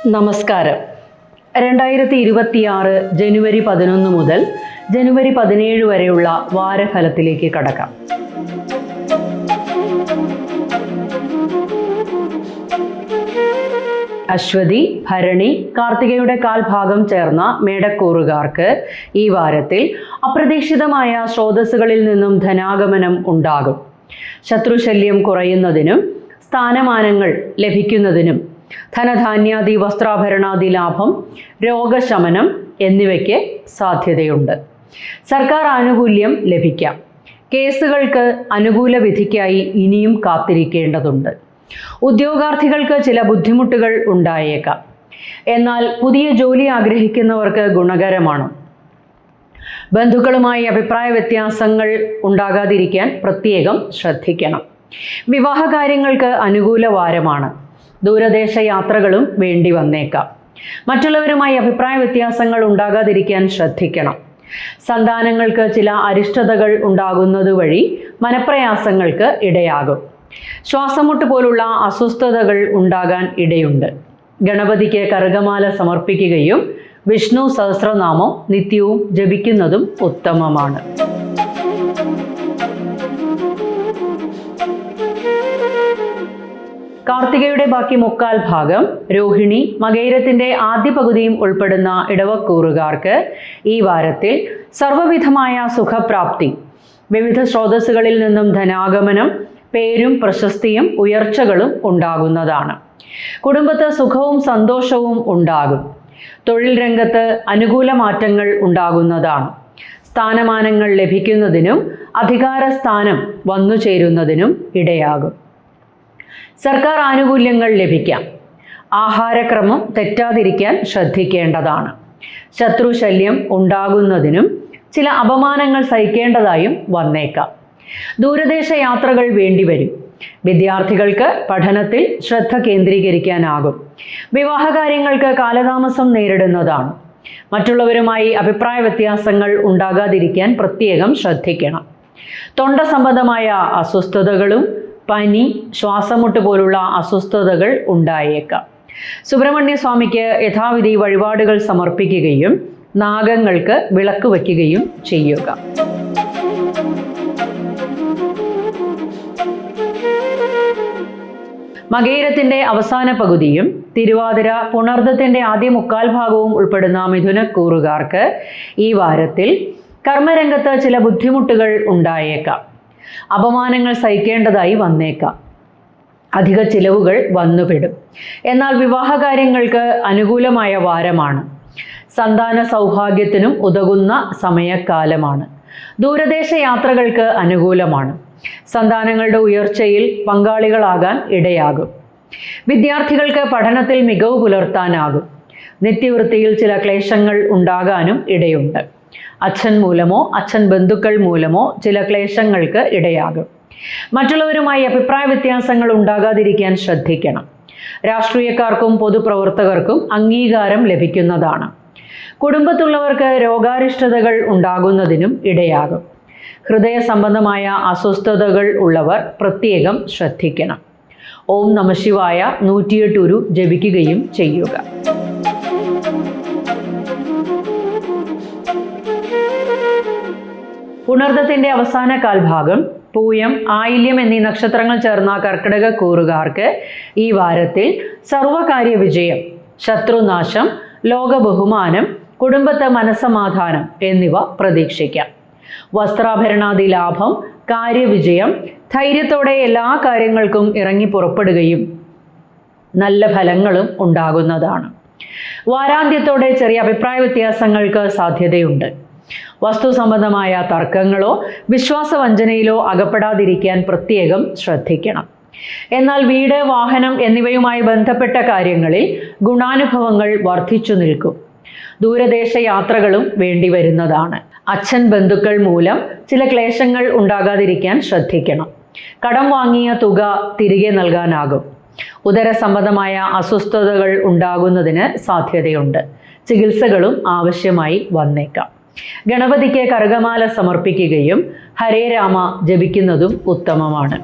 നമസ്കാരം. 2026 ജനുവരി 11 മുതൽ ജനുവരി 17 വരെയുള്ള വാരഫലത്തിലേക്ക് കടക്കാം. അശ്വതി, ഭരണി, കാർത്തികയുടെ കാൽഭാഗം ചേർന്ന മേടക്കൂറുകാർക്ക് ഈ വാരത്തിൽ അപ്രതീക്ഷിതമായ സ്രോതസ്സുകളിൽ നിന്നും ധനാഗമനം ഉണ്ടാകും. ശത്രുശല്യം കുറയുന്നതിനും സ്ഥാനമാനങ്ങൾ ലഭിക്കുന്നതിനും ധനധാന്യാദി വസ്ത്രാഭരണാദി ലാഭം, രോഗശമനം എന്നിവയ്ക്ക് സാധ്യതയുണ്ട്. സർക്കാർ ആനുകൂല്യം ലഭിക്കാം. കേസുകൾക്ക് അനുകൂല വിധിക്കായി ഇനിയും കാത്തിരിക്കേണ്ടതുണ്ട്. ഉദ്യോഗാർത്ഥികൾക്ക് ചില ബുദ്ധിമുട്ടുകൾ ഉണ്ടായേക്കാം. എന്നാൽ പുതിയ ജോലി ആഗ്രഹിക്കുന്നവർക്ക് ഗുണകരമാണ്. ബന്ധുക്കളുമായി അഭിപ്രായ വ്യത്യാസങ്ങൾ ഉണ്ടാകാതിരിക്കാൻ പ്രത്യേകം ശ്രദ്ധിക്കണം. വിവാഹകാര്യങ്ങൾക്ക് അനുകൂല വാരമാണ്. ദൂരദേശ യാത്രകളും വേണ്ടി വന്നേക്കാം. മറ്റുള്ളവരുമായി അഭിപ്രായ വ്യത്യാസങ്ങൾ ഉണ്ടാകാതിരിക്കാൻ ശ്രദ്ധിക്കണം. സന്താനങ്ങൾക്ക് ചില അരിഷ്ടതകൾ ഉണ്ടാകുന്നത് വഴി മനപ്രയാസങ്ങൾക്ക് ഇടയാകും. ശ്വാസമുട്ട് പോലുള്ള അസ്വസ്ഥതകൾ ഉണ്ടാകാൻ ഇടയുണ്ട്. ഗണപതിക്ക് കറുകമാല സമർപ്പിക്കുകയും വിഷ്ണു സഹസ്രനാമം നിത്യവും ജപിക്കുന്നതും ഉത്തമമാണ്. കാർത്തികയുടെ ബാക്കി മുക്കാൽ ഭാഗം, രോഹിണി, മകയിരത്തിന്റെ ആദ്യ പകുതിയും ഉൾപ്പെടുന്ന ഇടവക്കൂറുകാർക്ക് ഈ വാരത്തിൽ സർവ്വവിധമായ സുഖപ്രാപ്തി, വിവിധ സ്രോതസ്സുകളിൽ നിന്നും ധനാഗമനം, പേരും പ്രശസ്തിയും ഉയർച്ചകളും ഉണ്ടാകുന്നതാണ്. കുടുംബത്ത് സുഖവും സന്തോഷവും ഉണ്ടാകും. തൊഴിൽ രംഗത്ത് അനുകൂല മാറ്റങ്ങൾ ഉണ്ടാകുന്നതാണ്. സ്ഥാനമാനങ്ങൾ ലഭിക്കുന്നതിനും അധികാരസ്ഥാനം വന്നു ചേരുന്നതിനും ഇടയാകും. സർക്കാർ ആനുകൂല്യങ്ങൾ ലഭിക്കാം. ആഹാരക്രമം തെറ്റാതിരിക്കാൻ ശ്രദ്ധിക്കേണ്ടതാണ്. ശത്രുശല്യം ഉണ്ടാകുന്നതിനും ചില അപമാനങ്ങൾ സഹിക്കേണ്ടതായും വന്നേക്കാം. ദൂരദേശ യാത്രകൾ വേണ്ടിവരും. വിദ്യാർത്ഥികൾക്ക് പഠനത്തിൽ ശ്രദ്ധ കേന്ദ്രീകരിക്കാനാകും. വിവാഹകാര്യങ്ങൾക്ക് കാലതാമസം നേരിടുന്നതാണ്. മറ്റുള്ളവരുമായി അഭിപ്രായ വ്യത്യാസങ്ങൾ ഉണ്ടാകാതിരിക്കാൻ പ്രത്യേകം ശ്രദ്ധിക്കണം. തൊണ്ട സംബന്ധമായ അസ്വസ്ഥതകളും പനി, ശ്വാസമുട്ട് പോലുള്ള അസ്വസ്ഥതകൾ ഉണ്ടായേക്കാം. സുബ്രഹ്മണ്യ സ്വാമിക്ക് യഥാവിധി വഴിപാടുകൾ സമർപ്പിക്കുകയും നാഗങ്ങൾക്ക് വിളക്ക് വയ്ക്കുകയും ചെയ്യുക. മകയിരത്തിന്റെ അവസാന പകുതിയും തിരുവാതിര, പുണർദത്തിന്റെ ആദ്യ മുക്കാൽ ഭാഗവും ഉൾപ്പെടുന്ന മിഥുനക്കൂറുകാർക്ക് ഈ വാരത്തിൽ കർമ്മരംഗത്ത് ചില ബുദ്ധിമുട്ടുകൾ ഉണ്ടായേക്കാം. അപമാനങ്ങൾ സഹിക്കേണ്ടതായി വന്നേക്കാം. അധിക ചിലവുകൾ വന്നുപെടും. എന്നാൽ വിവാഹകാര്യങ്ങൾക്ക് അനുകൂലമായ വാരമാണ്. സന്താന സൗഭാഗ്യത്തിനും ഉതകുന്ന സമയക്കാലമാണ്. ദൂരദേശ യാത്രകൾക്ക് അനുകൂലമാണ്. സന്താനങ്ങളുടെ ഉയർച്ചയിൽ പങ്കാളികളാകാൻ ഇടയാകും. വിദ്യാർത്ഥികൾക്ക് പഠനത്തിൽ മികവ് പുലർത്താനാകും. നിത്യവൃത്തിയിൽ ചില ക്ലേശങ്ങൾ ഉണ്ടാകാനും ഇടയുണ്ട്. അച്ഛൻ മൂലമോ അച്ഛൻ ബന്ധുക്കൾ മൂലമോ ചില ക്ലേശങ്ങൾക്ക് ഇടയാകും. മറ്റുള്ളവരുമായി അഭിപ്രായ വ്യത്യാസങ്ങൾ ഉണ്ടാകാതിരിക്കാൻ ശ്രദ്ധിക്കണം. രാഷ്ട്രീയക്കാർക്കും പൊതുപ്രവർത്തകർക്കും അംഗീകാരം ലഭിക്കുന്നതാണ്. കുടുംബത്തുള്ളവർക്ക് രോഗാരിഷ്ടതകൾ ഉണ്ടാകുന്നതിനും ഇടയാകും. ഹൃദയ സംബന്ധമായ അസ്വസ്ഥതകൾ ഉള്ളവർ പ്രത്യേകം ശ്രദ്ധിക്കണം. ഓം നമഃശിവായ 108 ഉരു ജപിക്കുകയും ചെയ്യുക. പുണർദത്തിന്റെ അവസാന കാൽഭാഗം, പൂയം, ആയില്യം എന്നീ നക്ഷത്രങ്ങൾ ചേർന്ന കർക്കിടക കൂറുകാർക്ക് ഈ വാരത്തിൽ സർവകാര്യ വിജയം, ശത്രുനാശം, ലോക ബഹുമാനം, കുടുംബത്തെ മനസ്സമാധാനം എന്നിവ പ്രതീക്ഷിക്കാം. വസ്ത്രാഭരണാദി ലാഭം, കാര്യവിജയം, ധൈര്യത്തോടെ എല്ലാ കാര്യങ്ങൾക്കും ഇറങ്ങി പുറപ്പെടുകയും നല്ല ഫലങ്ങളും ഉണ്ടാകുന്നതാണ്. വാരാന്ത്യത്തോടെ ചെറിയ അഭിപ്രായ വ്യത്യാസങ്ങൾക്ക് സാധ്യതയുണ്ട്. വസ്തു സംബന്ധമായ തർക്കങ്ങളോ വിശ്വാസവഞ്ചനയിലോ അകപ്പെടാതിരിക്കാൻ പ്രത്യേകം ശ്രദ്ധിക്കണം. എന്നാൽ വീട്, വാഹനം എന്നിവയുമായി ബന്ധപ്പെട്ട കാര്യങ്ങളിൽ ഗുണാനുഭവങ്ങൾ വർദ്ധിച്ചു നിൽക്കും. ദൂരദേശ യാത്രകളും വേണ്ടിവരുന്നതാണ്. അച്ഛൻ ബന്ധുക്കൾ മൂലം ചില ക്ലേശങ്ങൾ ഉണ്ടാകാതിരിക്കാൻ ശ്രദ്ധിക്കണം. കടം വാങ്ങിയ തുക തിരികെ നൽകാനാകും. ഉദര സംബന്ധമായ അസ്വസ്ഥതകൾ ഉണ്ടാകുന്നതിന് സാധ്യതയുണ്ട്. ചികിത്സകളും ആവശ്യമായി വന്നേക്കാം. ഗണപതിക്ക് കറുകമാല സമർപ്പിക്കുകയും ഹരേ രാമ ജപിക്കുന്നതും ഉത്തമമാണ്.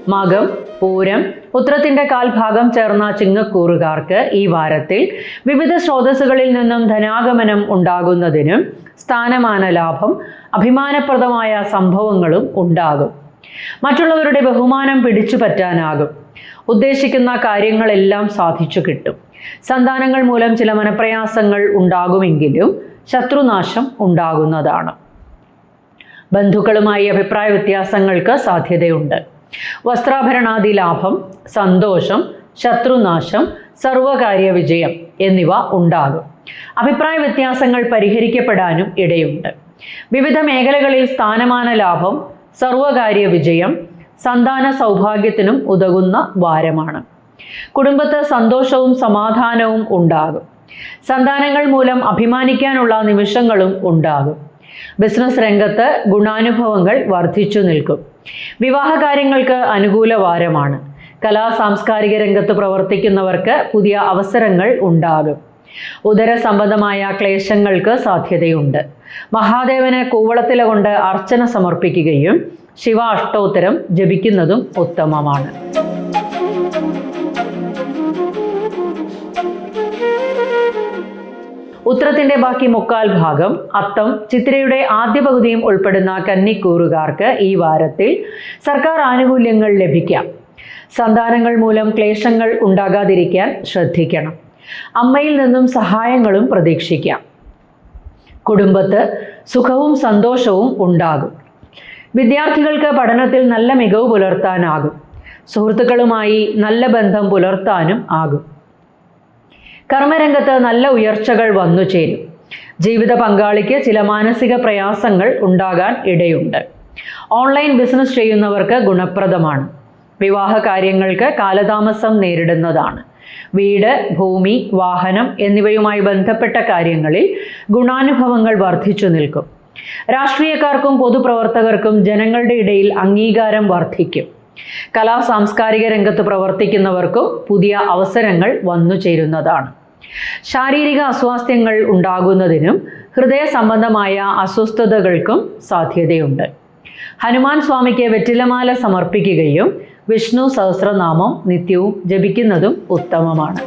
മകം, പൂരം, ഉത്രത്തിൻ്റെ കാൽഭാഗം ചേർന്ന ചിങ്ങക്കൂറുകാർക്ക് ഈ വാരത്തിൽ വിവിധ സ്രോതസ്സുകളിൽ നിന്നും ധനാഗമനം ഉണ്ടാകുന്നതിനും സ്ഥാനമാന ലാഭം, അഭിമാനപ്രദമായ സംഭവങ്ങളും ഉണ്ടാകും. മറ്റുള്ളവരുടെ ബഹുമാനം പിടിച്ചു പറ്റാനാകും. ഉദ്ദേശിക്കുന്ന കാര്യങ്ങളെല്ലാം സാധിച്ചു കിട്ടും. സന്താനങ്ങൾ മൂലം ചില മനപ്രയാസങ്ങൾ ഉണ്ടാകുമെങ്കിലും ശത്രുനാശം ഉണ്ടാകുന്നതാണ്. ബന്ധുക്കളുമായി അഭിപ്രായ വ്യത്യാസങ്ങൾക്ക് സാധ്യതയുണ്ട്. വസ്ത്രാഭരണാദി ലാഭം, സന്തോഷം, ശത്രുനാശം, സർവകാര്യ വിജയം എന്നിവ ഉണ്ടാകും. അഭിപ്രായ വ്യത്യാസങ്ങൾ പരിഹരിക്കപ്പെടാനും ഇടയുണ്ട്. വിവിധ മേഖലകളിൽ സ്ഥാനമാന ലാഭം, സർവകാര്യ വിജയം, സന്താന സൗഭാഗ്യത്തിനും ഉതകുന്ന വാരമാണ്. കുടുംബത്ത് സന്തോഷവും സമാധാനവും ഉണ്ടാകും. സന്താനങ്ങൾ മൂലം അഭിമാനിക്കാനുള്ള നിമിഷങ്ങളും ഉണ്ടാകും. ബിസിനസ് രംഗത്ത് ഗുണാനുഭവങ്ങൾ വർദ്ധിച്ചു നിൽക്കും. വിവാഹകാര്യങ്ങൾക്ക് അനുകൂല വാരമാണ്. കലാ സാംസ്കാരിക രംഗത്ത് പ്രവർത്തിക്കുന്നവർക്ക് പുതിയ അവസരങ്ങൾ ഉണ്ടാകും. ഉദര സംബന്ധമായ ക്ലേശങ്ങൾക്ക് സാധ്യതയുണ്ട്. മഹാദേവന് കൂവളത്തില കൊണ്ട് അർച്ചന സമർപ്പിക്കുകയും ശിവ അഷ്ടോത്തരം ജപിക്കുന്നതും ഉത്തമമാണ്. ഉത്രത്തിന്റെ ബാക്കി മുക്കാൽ ഭാഗം, അത്തം, ചിത്തിരയുടെ ആദ്യ പകുതിയും ഉൾപ്പെടുന്ന കന്നിക്കൂറുകാർക്ക് ഈ വാരത്തിൽ സർക്കാർ ആനുകൂല്യങ്ങൾ ലഭിക്കാം. സന്താനങ്ങൾ മൂലം ക്ലേശങ്ങൾ ഉണ്ടാകാതിരിക്കാൻ ശ്രദ്ധിക്കണം. അമ്മയിൽ നിന്നും സഹായങ്ങളും പ്രതീക്ഷിക്കാം. കുടുംബത്ത് സുഖവും സന്തോഷവും ഉണ്ടാകും. വിദ്യാർത്ഥികൾക്ക് പഠനത്തിൽ നല്ല മികവ് പുലർത്താനാകും. സുഹൃത്തുക്കളുമായി നല്ല ബന്ധം പുലർത്താനും ആകും. കർമ്മരംഗത്ത് നല്ല ഉയർച്ചകൾ വന്നു ചേരും. ജീവിത പങ്കാളിക്ക് ചില മാനസിക പ്രയാസങ്ങൾ ഉണ്ടാകാൻ ഇടയുണ്ട്. ഓൺലൈൻ ബിസിനസ് ചെയ്യുന്നവർക്ക് ഗുണപ്രദമാണ്. വിവാഹ കാര്യങ്ങൾക്ക് കാലതാമസം നേരിടുന്നതാണ്. വീട്, ഭൂമി, വാഹനം എന്നിവയുമായി ബന്ധപ്പെട്ട കാര്യങ്ങളിൽ ഗുണാനുഭവങ്ങൾ വർദ്ധിച്ചു നിൽക്കും. രാഷ്ട്രീയക്കാർക്കും പൊതുപ്രവർത്തകർക്കും ജനങ്ങളുടെ ഇടയിൽ അംഗീകാരം വർദ്ധിക്കും. കലാ സാംസ്കാരിക രംഗത്ത് പ്രവർത്തിക്കുന്നവർക്കും പുതിയ അവസരങ്ങൾ വന്നു ചേരുന്നതാണ്. ശാരീരിക അസ്വാസ്ഥ്യങ്ങൾ ഉണ്ടാകുന്നതിനും ഹൃദയ സംബന്ധമായ അസ്വസ്ഥതകൾക്കും സാധ്യതയുണ്ട്. ഹനുമാൻ സ്വാമിക്ക് വെറ്റിലമാല സമർപ്പിക്കുകയും വിഷ്ണു സഹസ്രനാമം നിത്യവും ജപിക്കുന്നതും ഉത്തമമാണ്.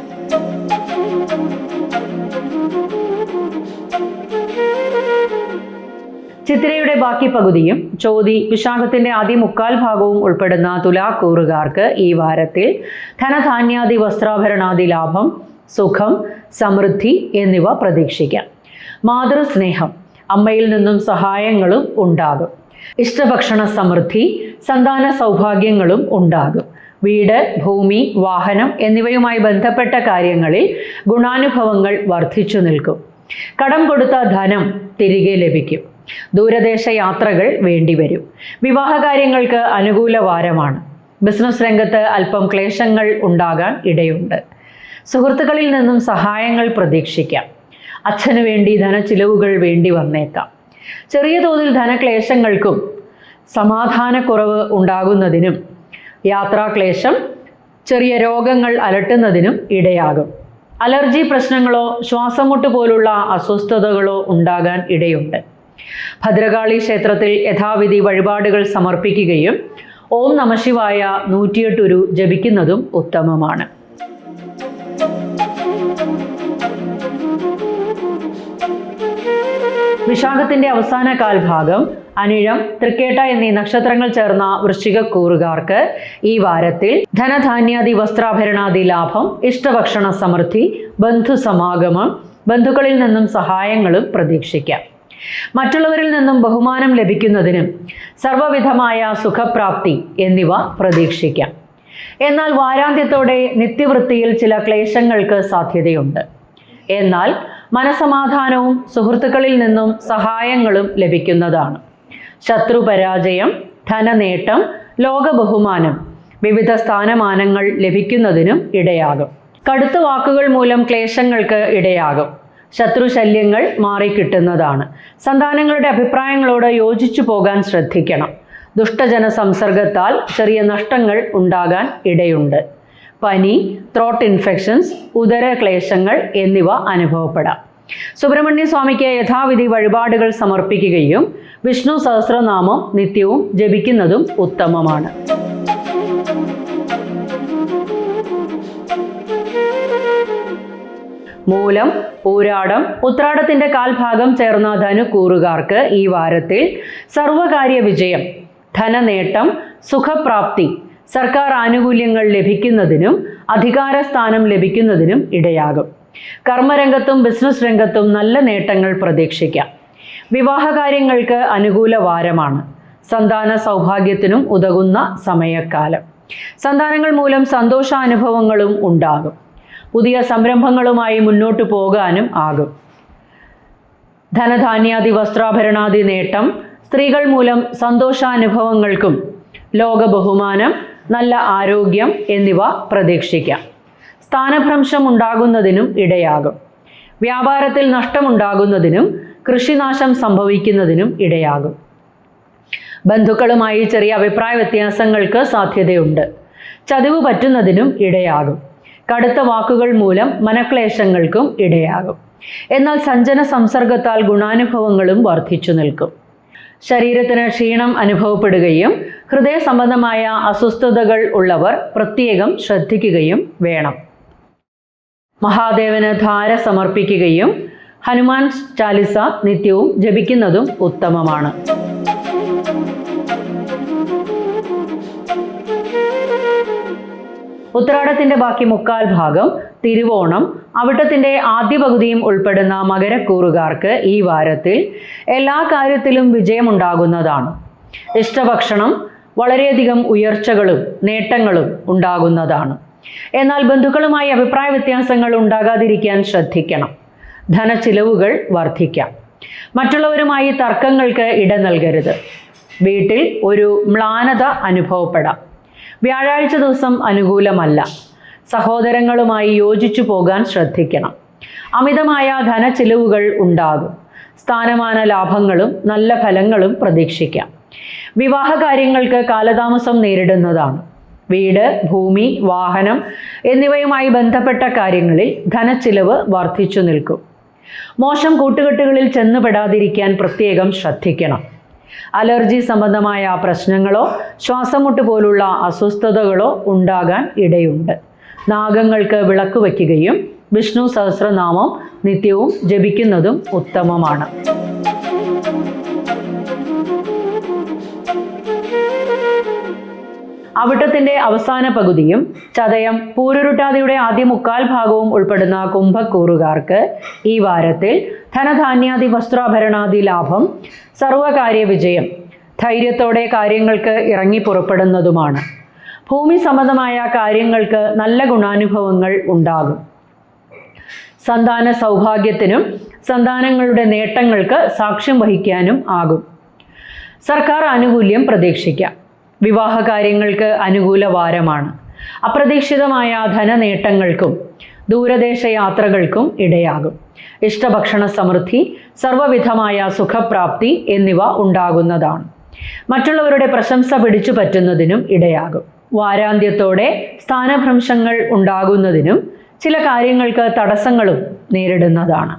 ചിത്തിരയുടെ ബാക്കി പകുതിയും ചോതി, വിശാഖത്തിന്റെ ആദ്യ മുക്കാൽ ഭാഗവും ഉൾപ്പെടുന്ന തുലാക്കൂറുകാർക്ക് ഈ വാരത്തിൽ ധനധാന്യാദി വസ്ത്രാഭരണാദി ലാഭം, സുഖം, സമൃദ്ധി എന്നിവ പ്രതീക്ഷിക്കാം. മാതൃസ്നേഹം, അമ്മയിൽ നിന്നും സഹായങ്ങളും ഉണ്ടാകും. ഇഷ്ടഭക്ഷണ സമൃദ്ധി, സന്താന സൗഭാഗ്യങ്ങളും ഉണ്ടാകും. വീട്, ഭൂമി, വാഹനം എന്നിവയുമായി ബന്ധപ്പെട്ട കാര്യങ്ങളിൽ ഗുണാനുഭവങ്ങൾ വർദ്ധിച്ചു നിൽക്കും. കടം കൊടുത്ത ധനം തിരികെ ലഭിക്കും. ദൂരദേശ യാത്രകൾ വേണ്ടിവരും. വിവാഹകാര്യങ്ങൾക്ക് അനുകൂല വാരമാണ്. ബിസിനസ് രംഗത്ത് അല്പം ക്ലേശങ്ങൾ ഉണ്ടാകാൻ ഇടയുണ്ട്. സുഹൃത്തുക്കളിൽ നിന്നും സഹായങ്ങൾ പ്രതീക്ഷിക്കാം. അച്ഛനു വേണ്ടി ധനച്ചിലവുകൾ വേണ്ടി വന്നേക്കാം. ചെറിയ തോതിൽ ധനക്ലേശങ്ങൾക്കും സമാധാനക്കുറവ് ഉണ്ടാകുന്നതിനും യാത്രാക്ലേശം, ചെറിയ രോഗങ്ങൾ അലട്ടുന്നതിനും ഇടയാകും. അലർജി പ്രശ്നങ്ങളോ ശ്വാസമുട്ട് പോലുള്ള അസ്വസ്ഥതകളോ ഉണ്ടാകാൻ ഇടയുണ്ട്. ഭദ്രകാളി ക്ഷേത്രത്തിൽ യഥാവിധി വഴിപാടുകൾ സമർപ്പിക്കുകയും ഓം നമഃശിവായ 108 ഉരു ജപിക്കുന്നതും ഉത്തമമാണ്. വിശാഖത്തിന്റെ അവസാന കാൽഭാഗം, അനിഴം, തൃക്കേട്ട എന്നീ നക്ഷത്രങ്ങൾ ചേർന്ന വൃശ്ചികക്കൂറുകാർക്ക് ഈ വാരത്തിൽ ധനധാന്യാദി വസ്ത്രാഭരണാദി ലാഭം, ഇഷ്ടഭക്ഷണ സമൃദ്ധി, ബന്ധുസമാഗമം, ബന്ധുക്കളിൽ നിന്നും സഹായങ്ങളും പ്രതീക്ഷിക്കാം. മറ്റുള്ളവരിൽ നിന്നും ബഹുമാനം ലഭിക്കുന്നതിനും സർവ്വവിധമായ സുഖപ്രാപ്തി എന്നിവ പ്രതീക്ഷിക്കാം. എന്നാൽ വാരാന്ത്യത്തോടെ നിത്യവൃത്തിയിൽ ചില ക്ലേശങ്ങൾക്ക് സാധ്യതയുണ്ട്. എന്നാൽ മനസമാധാനവും സുഹൃത്തുക്കളിൽ നിന്നും സഹായങ്ങളും ലഭിക്കുന്നതാണ്. ശത്രുപരാജയം, ധനനേട്ടം, ലോകബഹുമാനം, വിവിധ സ്ഥാനമാനങ്ങൾ ലഭിക്കുന്നതിനും ഇടയാകും. കടുത്ത വാക്കുകൾ മൂലം ക്ലേശങ്ങൾക്ക് ഇടയാകും. ശത്രുശല്യങ്ങൾ മാറിക്കിട്ടുന്നതാണ്. സന്താനങ്ങളുടെ അഭിപ്രായങ്ങളോട് യോജിച്ചു പോകാൻ ശ്രദ്ധിക്കണം. ദുഷ്ടജന സംസർഗത്താൽ ചെറിയ നഷ്ടങ്ങൾ ഉണ്ടാകാൻ ഇടയുണ്ട്. പനി, ത്രോട്ട് ഇൻഫെക്ഷൻസ്, ഉദര ക്ലേശങ്ങൾ എന്നിവ അനുഭവപ്പെടാം. സുബ്രഹ്മണ്യ സ്വാമിക്ക് യഥാവിധി വഴിപാടുകൾ സമർപ്പിക്കുകയും വിഷ്ണു സഹസ്രനാമം നിത്യവും ജപിക്കുന്നതും ഉത്തമമാണ്. മൂലം, പൂരാടം, ഉത്രാടത്തിൻ്റെ കാൽഭാഗം ചേർന്ന ധനുക്കൂറുകാർക്ക് ഈ വാരത്തിൽ സർവകാര്യ വിജയം, ധനനേട്ടം, സുഖപ്രാപ്തി, സർക്കാർ ആനുകൂല്യങ്ങൾ ലഭിക്കുന്നതിനും അധികാര സ്ഥാനം ലഭിക്കുന്നതിനും ഇടയാകും. കർമ്മരംഗത്തും ബിസിനസ് രംഗത്തും നല്ല നേട്ടങ്ങൾ പ്രതീക്ഷിക്കാം. വിവാഹകാര്യങ്ങൾക്ക് അനുകൂല വാരമാണ്. സന്താന സൗഭാഗ്യത്തിനും ഉതകുന്ന സമയക്കാലം. സന്താനങ്ങൾ മൂലം സന്തോഷാനുഭവങ്ങളും ഉണ്ടാകും. പുതിയ സംരംഭങ്ങളുമായി മുന്നോട്ടു പോകാനും ആകും. ധനധാന്യാദി വസ്ത്രാഭരണാദി നേട്ടം, സ്ത്രീകൾ മൂലം സന്തോഷാനുഭവങ്ങൾക്കും ലോക ബഹുമാനം, നല്ല ആരോഗ്യം എന്നിവ പ്രതീക്ഷിക്കാം. സ്ഥാനഭ്രംശം ഉണ്ടാകുന്നതിനും ഇടയാകും. വ്യാപാരത്തിൽ നഷ്ടമുണ്ടാകുന്നതിനും കൃഷിനാശം സംഭവിക്കുന്നതിനും ഇടയാകും. ബന്ധുക്കളുമായി ചെറിയ അഭിപ്രായ വ്യത്യാസങ്ങൾക്ക് സാധ്യതയുണ്ട്. ചതിവ് പറ്റുന്നതിനും ഇടയാകും. കടുത്ത വാക്കുകൾ മൂലം മനക്ലേശങ്ങൾക്കും ഇടയാകും. എന്നാൽ സഞ്ജന സംസർഗത്താൽ ഗുണാനുഭവങ്ങളും വർദ്ധിച്ചു നിൽക്കും. ശരീരത്തിന് ക്ഷീണം അനുഭവപ്പെടുകയും ഹൃദയ സംബന്ധമായ അസ്വസ്ഥതകൾ ഉള്ളവർ പ്രത്യേകം ശ്രദ്ധിക്കുകയും വേണം. മഹാദേവന് ധാര സമർപ്പിക്കുകയും ഹനുമാൻ ചാലിസ നിത്യവും ജപിക്കുന്നതും ഉത്തമമാണ്. ഉത്രാടത്തിൻ്റെ ബാക്കി മുക്കാൽ ഭാഗം, തിരുവോണം, അവിട്ടത്തിൻ്റെ ആദ്യ പകുതിയും ഉൾപ്പെടുന്ന മകരക്കൂറുകാർക്ക് ഈ വാരത്തിൽ എല്ലാ കാര്യത്തിലും വിജയമുണ്ടാകുന്നതാണ്. ഇഷ്ടഭക്ഷണം, വളരെയധികം ഉയർച്ചകളും നേട്ടങ്ങളും ഉണ്ടാകുന്നതാണ്. എന്നാൽ ബന്ധുക്കളുമായി അഭിപ്രായ വ്യത്യാസങ്ങൾ ഉണ്ടാകാതിരിക്കാൻ ശ്രദ്ധിക്കണം. ധനച്ചിലവുകൾ വർദ്ധിക്കാം. മറ്റുള്ളവരുമായി തർക്കങ്ങൾക്ക് ഇട നൽകരുത്. വീട്ടിൽ ഒരു മ്ലാനത അനുഭവപ്പെടാം. വ്യാഴാഴ്ച ദിവസം അനുകൂലമല്ല. സഹോദരങ്ങളുമായി യോജിച്ചു പോകാൻ ശ്രദ്ധിക്കണം. അമിതമായ ധനച്ചിലവുകൾ ഉണ്ടാകും. സ്ഥാനമാന ലാഭങ്ങളും നല്ല ഫലങ്ങളും പ്രതീക്ഷിക്കാം. വിവാഹ കാര്യങ്ങൾക്ക് കാലതാമസം നേരിടുന്നതാണ്. വീട്, ഭൂമി, വാഹനം എന്നിവയുമായി ബന്ധപ്പെട്ട കാര്യങ്ങളിൽ ധനച്ചിലവ് വർദ്ധിച്ചു നിൽക്കും. മോശം കൂട്ടുകെട്ടുകളിൽ ചെന്നുപെടാതിരിക്കാൻ പ്രത്യേകം ശ്രദ്ധിക്കണം. അലർജി സംബന്ധമായ പ്രശ്നങ്ങളോ ശ്വാസമുട്ട് പോലുള്ള അസ്വസ്ഥതകളോ ഉണ്ടാകാൻ ഇടയുണ്ട്. നാഗങ്ങൾക്ക് വിളക്ക് വയ്ക്കുകയും വിഷ്ണു സഹസ്രനാമം നിത്യവും ജപിക്കുന്നതും ഉത്തമമാണ്. അവിട്ടത്തിൻ്റെ അവസാന പകുതിയും ചതയം, പൂരുരുട്ടാതിയുടെ ആദ്യ മുക്കാൽ ഭാഗവും ഉൾപ്പെടുന്ന കുംഭക്കൂറുകാർക്ക് ഈ വാരത്തിൽ ധനധാന്യാദി വസ്ത്രാഭരണാദി ലാഭം, സർവകാര്യ വിജയം, ധൈര്യത്തോടെ കാര്യങ്ങൾക്ക് ഇറങ്ങി പുറപ്പെടുന്നതുമാണ്. ഭൂമി സംബന്ധമായ കാര്യങ്ങൾക്ക് നല്ല ഗുണാനുഭവങ്ങൾ ഉണ്ടാകും. സന്താന സൗഭാഗ്യത്തിനും സന്താനങ്ങളുടെ നേട്ടങ്ങൾക്ക് സാക്ഷ്യം വഹിക്കാനും ആകും. സർക്കാർ ആനുകൂല്യം പ്രതീക്ഷിക്കാം. വിവാഹ കാര്യങ്ങൾക്ക് അനുകൂല വാരമാണ്. അപ്രതീക്ഷിതമായ ധനനേട്ടങ്ങൾക്കും ദൂരദേശ യാത്രകൾക്കും ഇടയാകും. ഇഷ്ടഭക്ഷണ സമൃദ്ധി, സർവ്വവിധമായ സുഖപ്രാപ്തി എന്നിവ ഉണ്ടാകുന്നതാണ്. മറ്റുള്ളവരുടെ പ്രശംസ പിടിച്ചു പറ്റുന്നതിനും ഇടയാകും. വാരാന്ത്യത്തോടെ സ്ഥാനഭ്രംശങ്ങൾ ഉണ്ടാകുന്നതിനും ചില കാര്യങ്ങൾക്ക് തടസ്സങ്ങളും നേരിടുന്നതാണ്.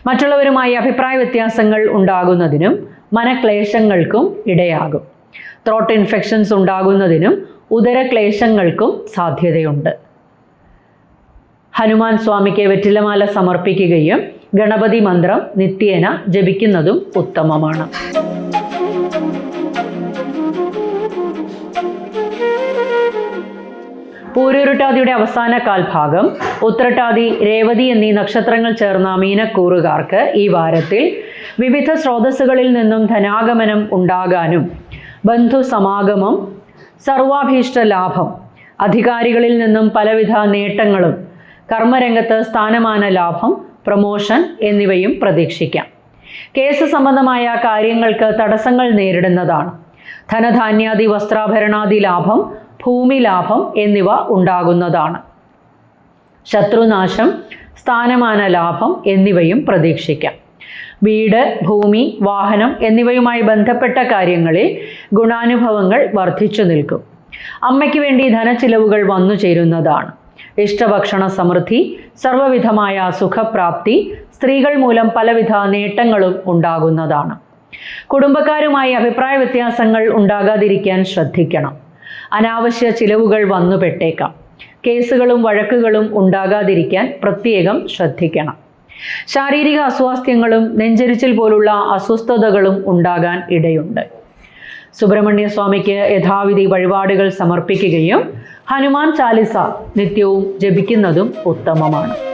മറ്റുള്ളവരുമായി അഭിപ്രായ വ്യത്യാസങ്ങൾ ഉണ്ടാകുന്നതിനും മനക്ലേശങ്ങൾക്കും ഇടയാകും. ത്രോട്ട് ഇൻഫെക്ഷൻസ് ഉണ്ടാകുന്നതിനും ഉദരക്ലേശങ്ങൾക്കും സാധ്യതയുണ്ട്. ഹനുമാൻ സ്വാമിക്ക് വെറ്റിലമാല സമർപ്പിക്കുകയും ഗണപതി മന്ത്രം നിത്യേന ജപിക്കുന്നതും ഉത്തമമാണ്. പൂരുരുട്ടാതിയുടെ അവസാന കാൽഭാഗം, ഉത്രട്ടാതി, രേവതി എന്നീ നക്ഷത്രങ്ങൾ ചേർന്ന മീനക്കൂറുകാർക്ക് ഈ വാരത്തിൽ വിവിധ സ്രോതസ്സുകളിൽ നിന്നും ധനാഗമനം ഉണ്ടാകാനും ബന്ധു സമാഗമം, സർവാഭീഷ്ട ലാഭം, അധികാരികളിൽ നിന്നും പലവിധ നേട്ടങ്ങളും, കർമ്മരംഗത്ത് സ്ഥാനമാന ലാഭം, പ്രമോഷൻ എന്നിവയും പ്രതീക്ഷിക്കാം. കേസ് സംബന്ധമായ കാര്യങ്ങൾക്ക് തടസ്സങ്ങൾ നേരിടുന്നതാണ്. ധനധാന്യാദി വസ്ത്രാഭരണാദി ലാഭം, ഭൂമി ലാഭം എന്നിവ ഉണ്ടാകുന്നതാണ്. ശത്രുനാശം, സ്ഥാനമാന ലാഭം എന്നിവയും പ്രതീക്ഷിക്കാം. വീട്, ഭൂമി, വാഹനം എന്നിവയുമായി ബന്ധപ്പെട്ട കാര്യങ്ങളിൽ ഗുണാനുഭവങ്ങൾ വർദ്ധിച്ചു നിൽക്കും. അമ്മയ്ക്ക് വേണ്ടി ധനച്ചിലവുകൾ വന്നു ചേരുന്നതാണ്. ഇഷ്ടഭക്ഷണ സമൃദ്ധി, സർവ്വവിധമായ സുഖപ്രാപ്തി, സ്ത്രീകൾ മൂലം പലവിധ നേട്ടങ്ങളും ഉണ്ടാകുന്നതാണ്. കുടുംബക്കാരുമായി അഭിപ്രായ വ്യത്യാസങ്ങൾ ഉണ്ടാകാതിരിക്കാൻ ശ്രദ്ധിക്കണം. അനാവശ്യ ചിലവുകൾ വന്നുപെട്ടേക്കാം. കേസുകളും വഴക്കുകളും ഉണ്ടാകാതിരിക്കാൻ പ്രത്യേകം ശ്രദ്ധിക്കണം. ശാരീരിക അസ്വാസ്ഥ്യങ്ങളും നെഞ്ചരിച്ചിൽ പോലുള്ള അസ്വസ്ഥതകളും ഉണ്ടാകാൻ ഇടയുണ്ട്. സുബ്രഹ്മണ്യ സ്വാമിക്ക് യഥാവിധി വഴിപാടുകൾ സമർപ്പിക്കുകയും ഹനുമാൻ ചാലിസ നിത്യവും ജപിക്കുന്നതും ഉത്തമമാണ്.